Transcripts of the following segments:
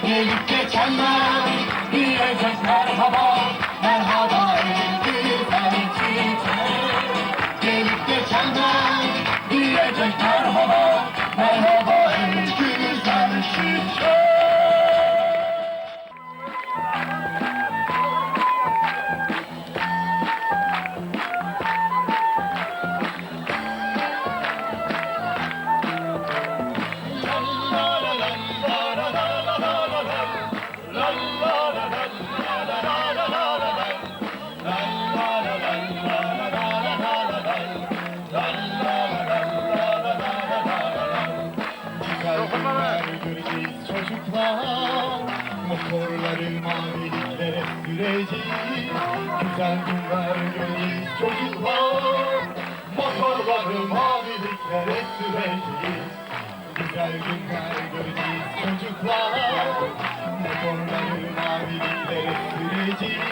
Gelip geçenler diyecek merhaba, merhaba ey güzel çiçek. Gelip geçenler diyecek merhaba, merhaba ey güzel çiçek. Çocuklar, motorları maviliklere süreceğiz. Güzel günler göreceğiz çocuklar, motorları maviliklere süreceğiz. Güzel günler göreceğiz çocuklar, motorları maviliklere süreceğiz.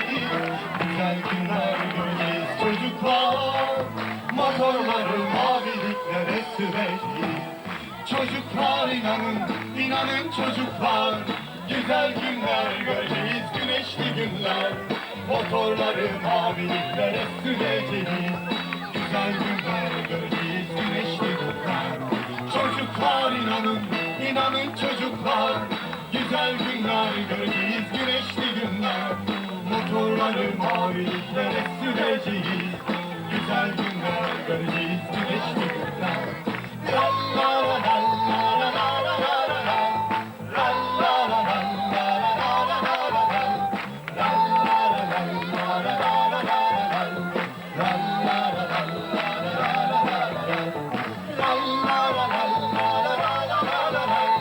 Güzel günler göreceğiz çocuklar, motorları maviliklere süreceğiz. Çocuklar inanın, inanın çocuklar, güzel günler göreceğiz, güneşli günler. Motorları maviliklere süreceğiz, güzel günler göreceğiz, güneşli günler. Çocuklar inanın, inanın çocuklar, güzel günler göreceğiz, güneşli günler. Motorları maviliklere süreceğiz, güzel günler göreceğiz, güneşli günler. La la la la la la la la la. La la la la la la la la la. La la la la la la la la la. La la la la la la la la. La la la la la la la la la.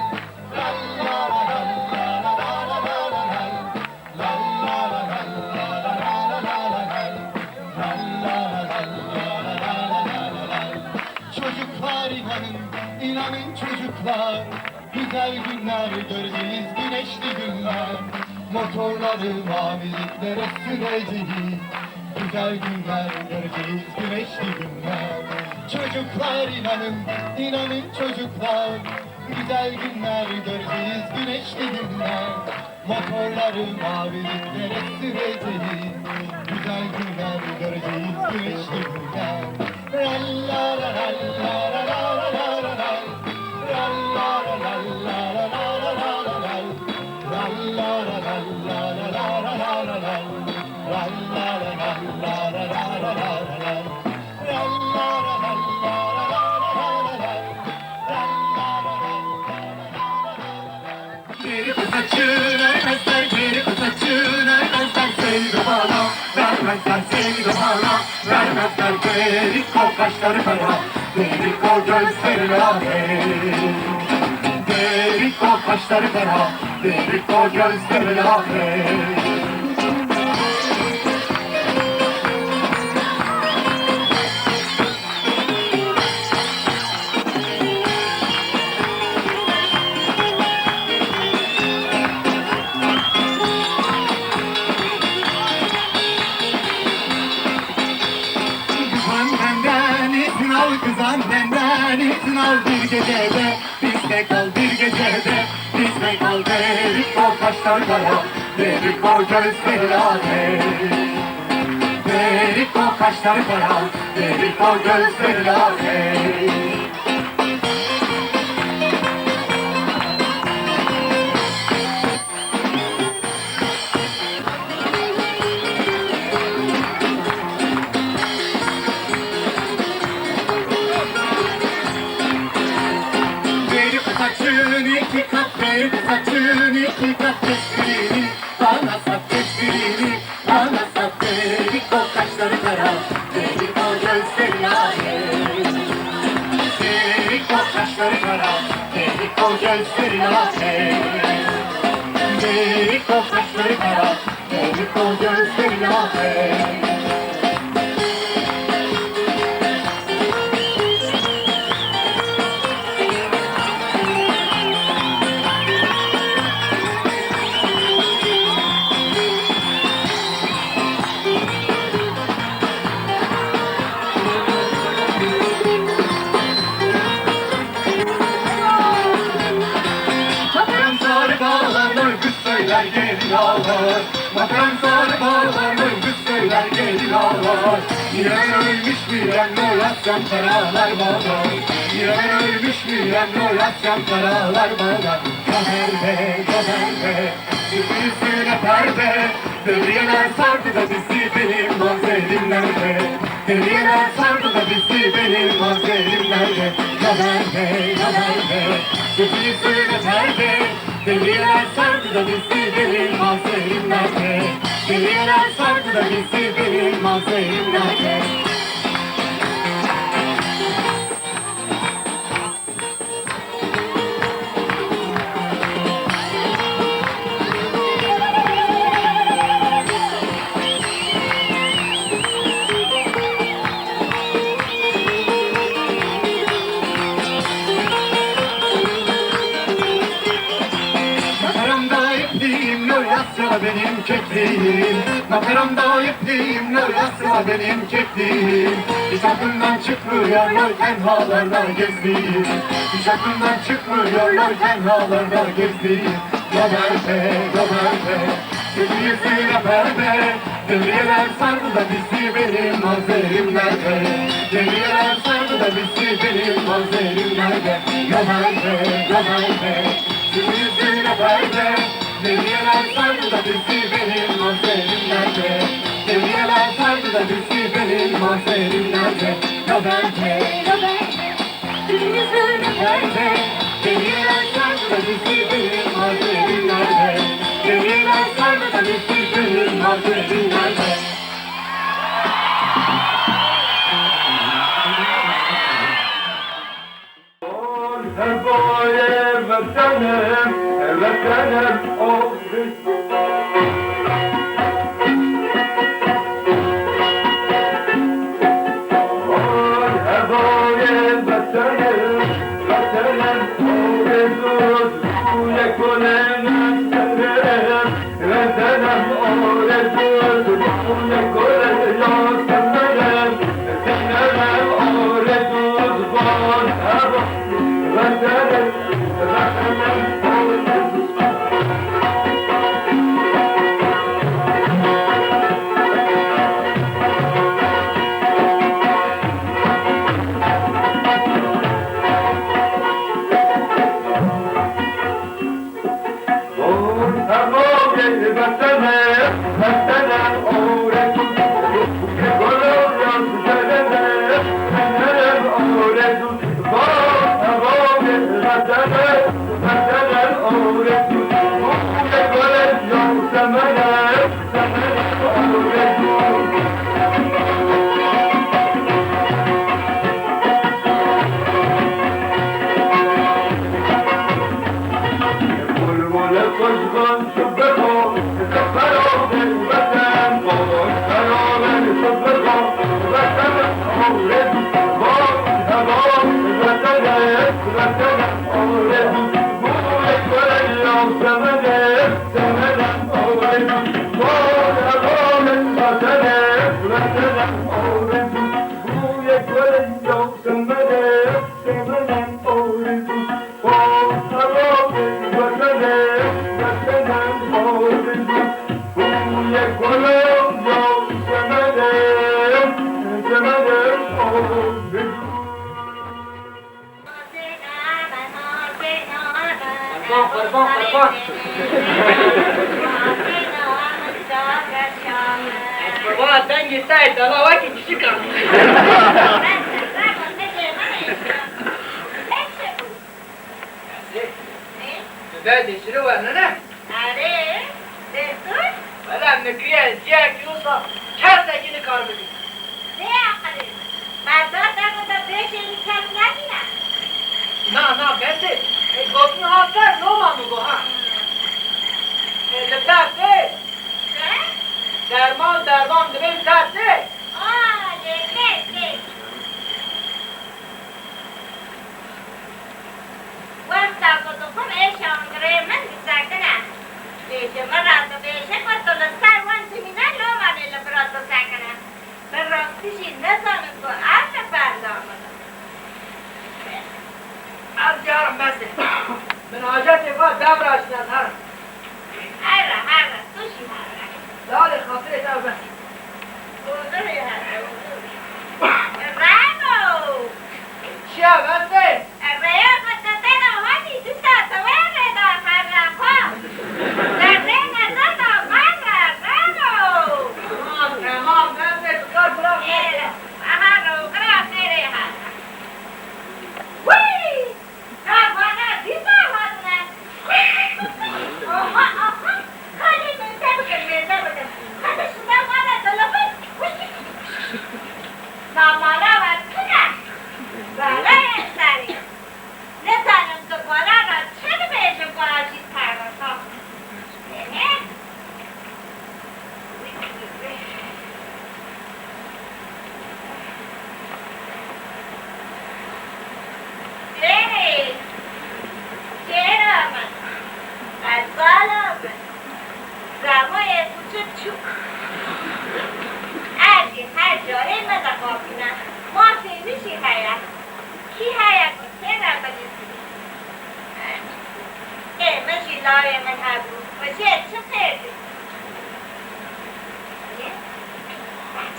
La la la la la la la la. La la la la la la la la. Çocuklar inanın, inanın çocuklar, güzel günler göreceğiz, güneşli günler. Motorları maviliklere süreceğiz, güzel günler göreceğiz, güneşli günler. Çocuklar inanın, inanın çocuklar, güzel günler göreceğiz, güneşli günler. Motorları maviliklere süreceğiz, güzel günler göreceğiz, güneşli günler. La la la la la la la la la la. La la la la la la la la la la. La la la la la la la la la la. La la la la la la la la la la. La la la la la la la la la. Geri kısaçın ölmezler, geri kısaçın ölmezler. Sevgi bana vermezler, sevgi bana vermezler. Derik o kaşları kara, derik o gözleri lale. Derik o kaşları kara, derik o gözleri lale. Kızan benden izin al bir gecede, bizde kal bir gecede, bizde kal. Derik o kaşlar kara, derik o gözleri lale. Derik o kaşlar kara, derik o gözleri lale. Saçın iki kat, saçın iki kat tesbirini bana sat, tesbirini bana sat. Derik o kaşları kara, derik o gözleri lale. Derik o kaşları kara, derik o gözleri lale. Derik o kaşları kara, derik o gözleri lale. Sarı dağlar söyler gelin ağlar. Makaram sarı bağlar mıngız söyler gelin ağlar. İran ölmüş bilen Noyasyan karalar bağlar. İran ölmüş bilen Noyasyan karalar bağlar. Gaber be Üstüne perde Devriyeler sardı da bizi benim manzerim nerede? Devriyeler sardı da bizi benim manzerim nerede? Gaber be Üstüne perde Devriyeler sardı da bizi benim manzerim nerede? Devriyeler sardı da bizi benim manzerim nerede? Noyasya benim kekliğim, makaramda ipliğim, Noyasya benim kekliğim. Hiç aklımdan çıkmıyor loy tenhalarda gezdiğim. Hiç aklımdan çıkmıyor loy tenhalarda gezdiğim. Gaber be, gözü yüzüne perde. Devriyeler sardı da bizi benim manzerim nerede? Devriyeler sardı da bizi benim manzerim nerede? Gaber be, gözü yüzüne perde. Devriyeler sardı da bizi benim manzerim nerede? Devriyeler sardı da bizi benim manzerim nerede? Gaber be, tüm yüzüne perde. Devriyeler sardı da bizi benim manzerim nerede? Devriyeler sardı da bizi benim manzerim nerede? Heboye vatanım, vatanım oldu. Heboye vatanım, vatanım oldu. Kule kolenim severim, vatanım oldu. Kule kolenim severim, severim oldu. Vatanım, vatanım oldu. Sen gitseydin, ama bak ikisi kaldı. Ben desiri var ne? Are, destur? Valla mükriye ziyak yoksa kertekini karbedi. Ne yapalım? Merdata da beşini kesmedi ya. Na, ben de gotunu hafter, ne olma mı bu ha? Lütfen, derman de benim tersi. Yeter. Vasta kutukum eşan gremen bisakana. Deşe marata beşe kotola sarvan siminen lomanıyla bıraktı sakana. Ben rastişi ne zannet bu arka parlamadı. Az yarım ben de. Ben hacet yapar, devre açtılar. Hayır, Şu. Her جایی مدقاقینا ما سیمی چی هیا کی هیا کسی را بلیسی مشی لای من هبو و چه خیلی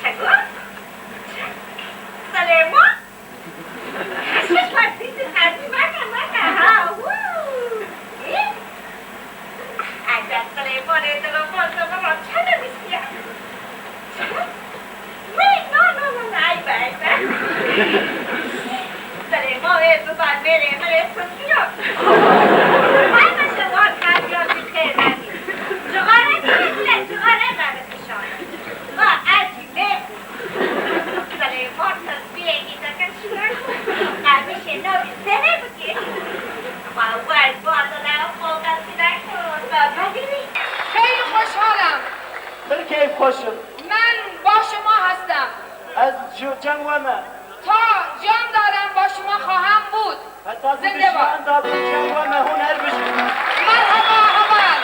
چگو؟ سلیمان؟ شش پرسید خرسی مکن ها اگر سلیمان تلفن شما چه نمیسیم؟ Wait, no, ay, Saliamo e tu vai bene, ma adesso io. Vai ma se vuoi cambio di te, dai. Giocare da shone. Ma oggi vedi. Saliamo non spieghi da canzone. Amici no, se ne perché. Ma guarda da un po' da خیلی خوشحالم. خیلی کیف خوشم. من با شما هستم. از جنگ ومه. تا جان دارم با شما خواهم بود. زنده باد. دادم جنگ ومه هنر بشم. مرحبا اول.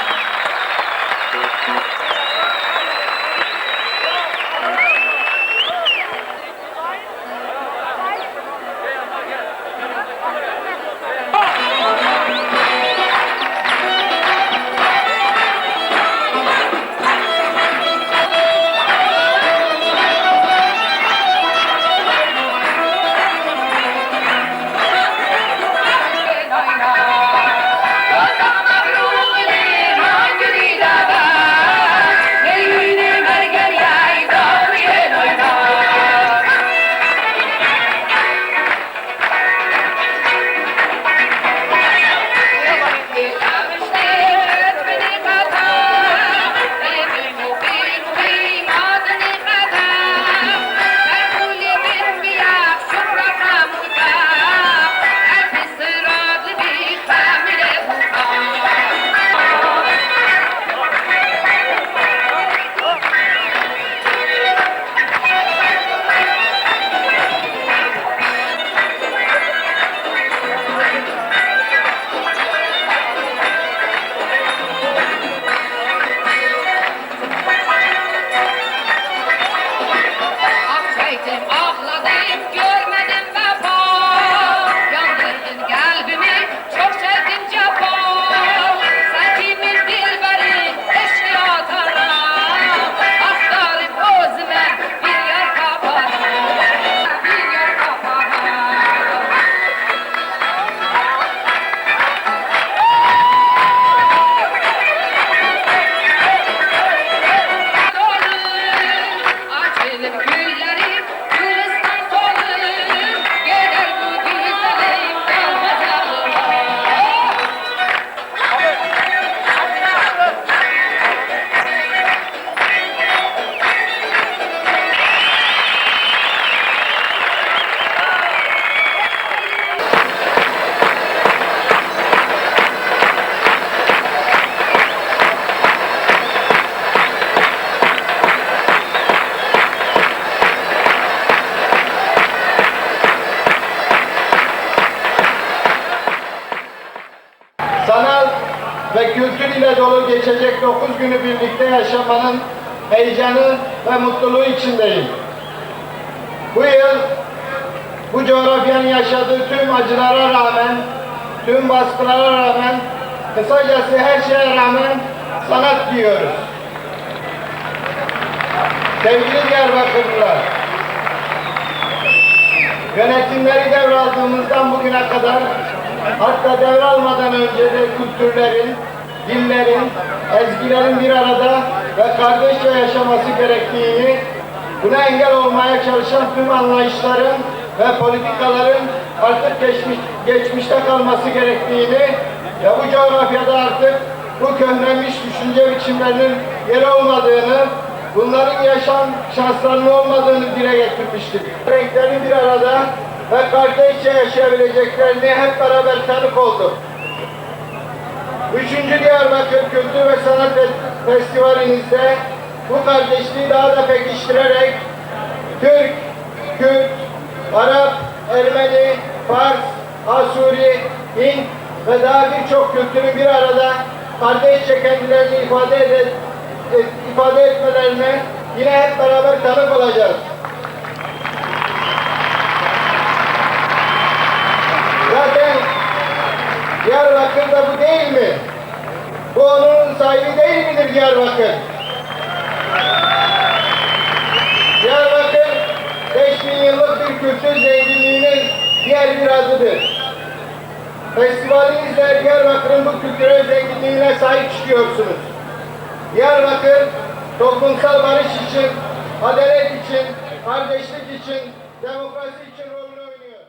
Sanat ve kültür ile dolu geçecek 9 günü birlikte yaşamanın heyecanı ve mutluluğu içindeyim. Bu yıl bu coğrafyanın yaşadığı tüm acılara rağmen, tüm baskılara rağmen, kısacası her şeye rağmen sanat diyoruz. Sevgili Diyarbakırlılar, yönetimleri devraldığımızdan bugüne kadar, hatta devralmadan önce de kültürlerin, dillerin, ezgilerin bir arada ve kardeşçe yaşaması gerektiğini, buna engel olmaya çalışan tüm anlayışların ve politikaların artık geçmişte kalması gerektiğini ve bu coğrafyada artık bu köhnemiş düşünce biçimlerinin yeri olmadığını, bunların yaşam şanslarının olmadığını dile getirmiştik. Renklerin bir arada ve kardeşçe yaşayabileceklerini hep beraber tanık olduk. 3. Diyarbakır Kültür ve Sanat Festivalimizde bu kardeşliği daha da pekiştirerek Türk, Kürt, Arap, Ermeni, Fars, Asuri, Hint ve daha birçok kültürün bir arada kardeşçe kendilerini ifade ifade etmelerine yine hep beraber tanık olacağız. Zaten Diyarbakır'da bu değil mi? Bu onun sahibi değil midir Diyarbakır? Diyarbakır 5000 yıllık bir kültür zenginliğinin diğer bir adıdır. Festivalinizle Diyarbakır'ın bu kültürel zenginliğine sahip çıkıyorsunuz. Diyarbakır toplumsal barış için, adalet için, kardeşlik için, demokrasi için rolünü oynuyor.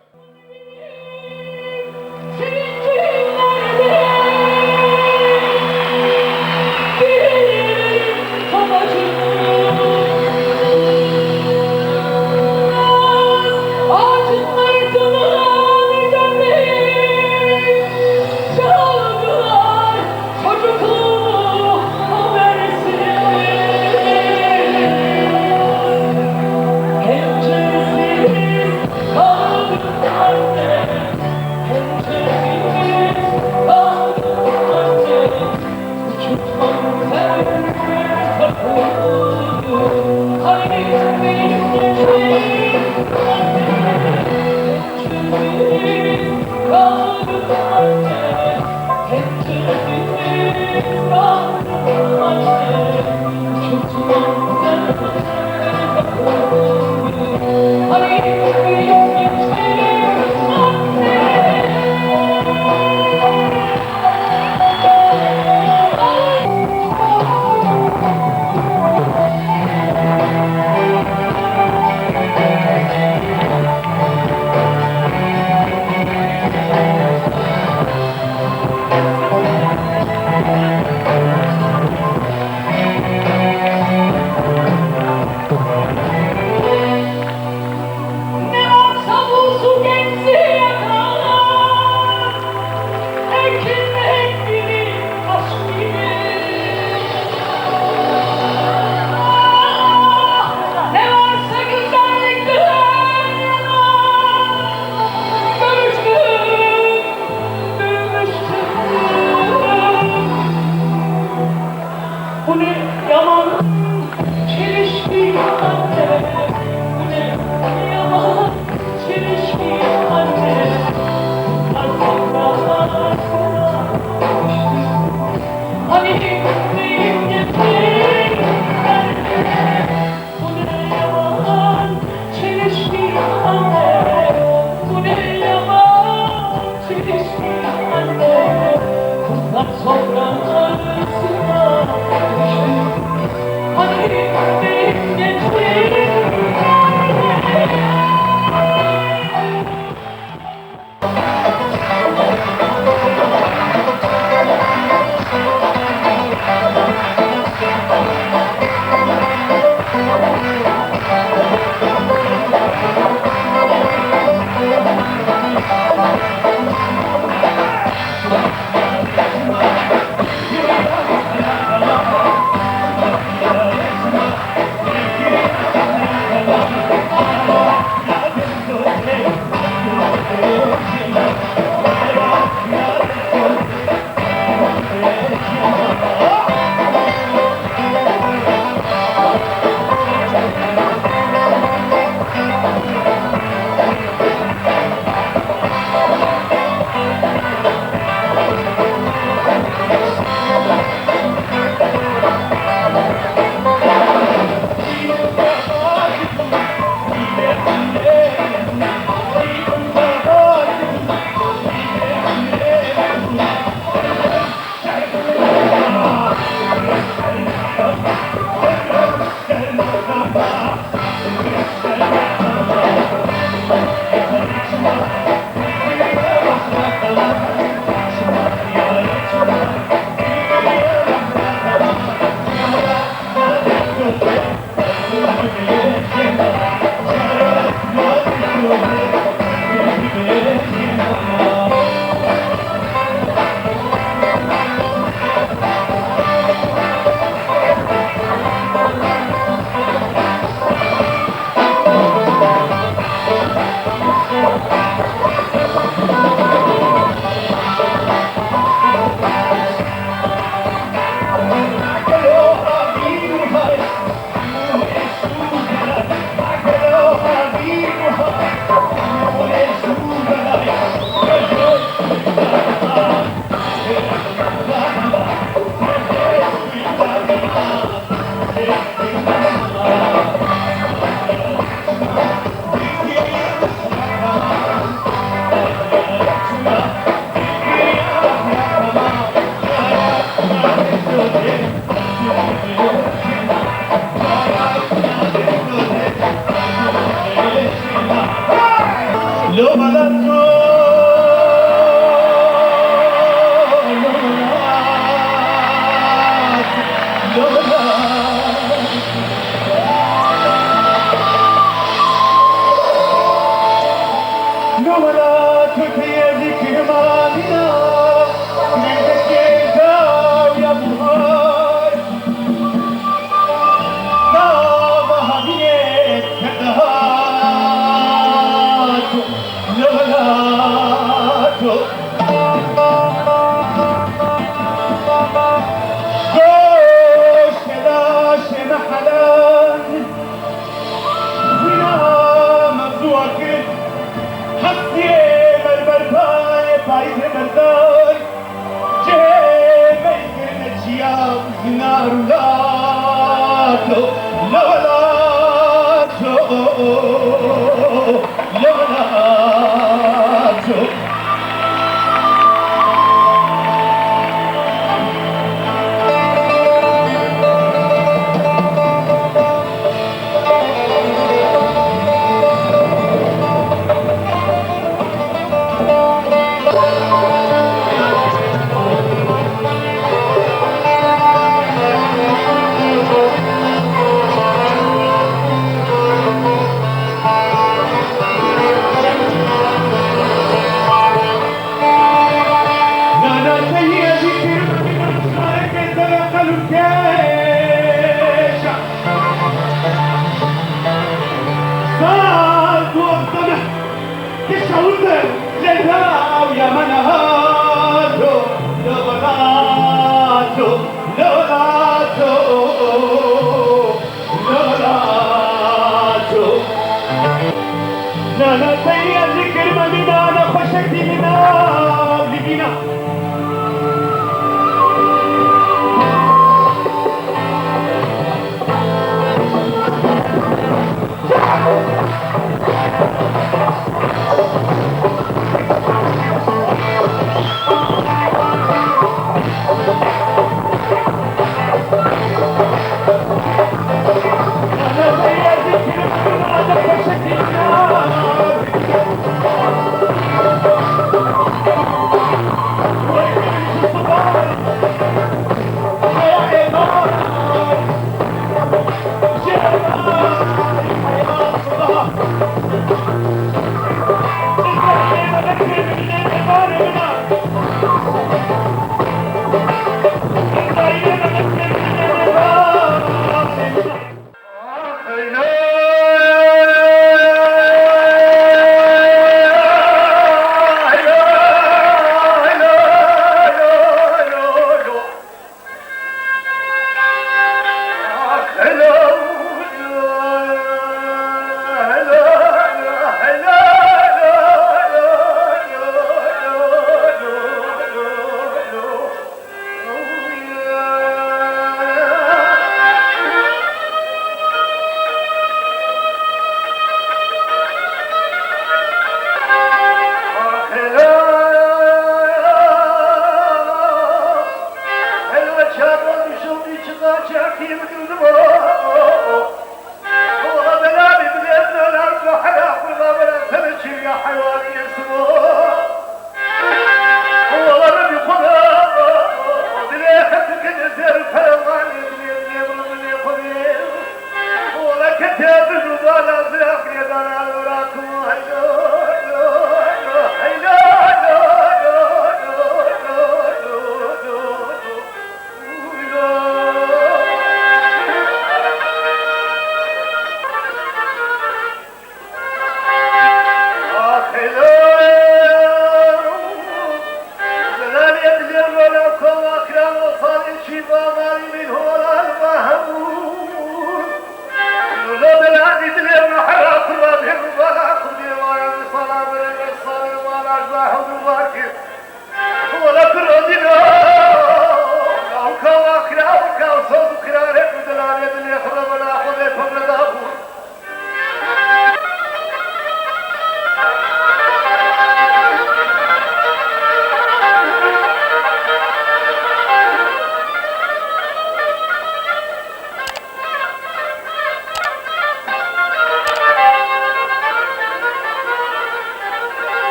ولا تكيدك مالنا نهدك يداو يا بهار بابا هديت كدهات لولاتو دوش لاش محلان ويا مزوكت حسية بالبرباي بايد مرداي جيبي كرنشيا زنار لاتو لولاتو لولاتو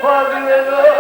Fadime